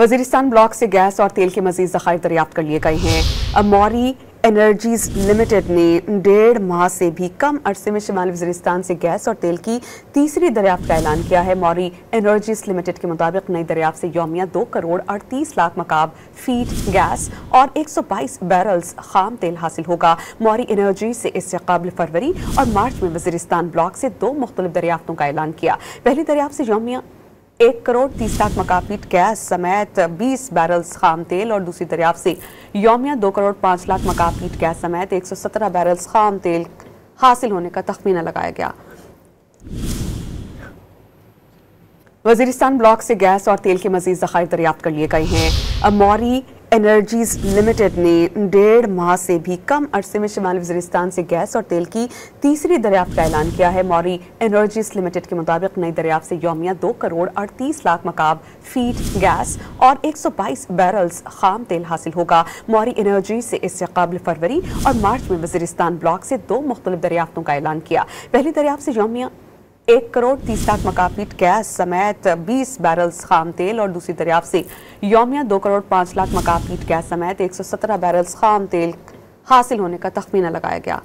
Waziristan block से gas और तेल के मजीद ज़खायर दरियाफ्त कर लिए गए हैं। मौरी एनर्जीज लिमिटेड ने 1.5 माह से भी कम अरसे में शुमाली वजीरिस्तान से गैस और तेल की तीसरी दरियाफ्त का ऐलान किया है। मौरी एनर्जीज लिमिटेड के मुताबिक नई दरियाफ्त से यौमिया 2 करोड़ 38 लाख मकाब फीट गैस और 122 बैरल्स खाम तेल हासिल होगा। मौरी एनर्जी से इससे कबल फरवरी और मार्च में वजीरिस्तान ब्लॉक से 2 मुख्तलिफ दरियाफ्तों का ऐलान किया। पहली दरियाफ्त से यौमिया 1 करोड़ 30 लाख मकाब फीट गैस समेत 20 बैरल्स खाम तेल और दूसरी दरियाफ्त से यौमिया 2 करोड़ 5 लाख मकाब फीट गैस समेत 117 बैरल्स खाम तेल हासिल होने का तखमीना लगाया गया। वजीरिस्तान ब्लॉक से गैस और तेल के मजीद ज़खायर दरियाफ्त कर लिए गए हैं। मौरी एनर्जीज लिमिटेड ने 1.5 माह से भी कम अरसे में शुमाली वजीरिस्तान से गैस और तेल की तीसरी दरियाफ्त का ऐलान किया है। मौरी एनर्जीज लिमिटेड के मुताबिक नई दरियाफ्त से यौमिया 2 करोड़ 38 लाख मकाब फीट गैस और 122 बैरल्स खाम तेल हासिल होगा। मौरी एनर्जी से इससे कबल फरवरी और मार्च में वजीरिस्तान ब्लॉक से 2 मुख्तलिफ दरियाफ्तों का ऐलान किया। पहली दरियाफ्त से यौमिया 1 करोड़ 30 लाख मकाब फीट गैस समेत 20 बैरल्स खाम तेल और दूसरी दरियाफ्त से यौमिया 2 करोड़ 5 लाख मकाब फीट गैस समेत 117 बैरल्स खाम तेल हासिल होने का तखमीना लगाया गया।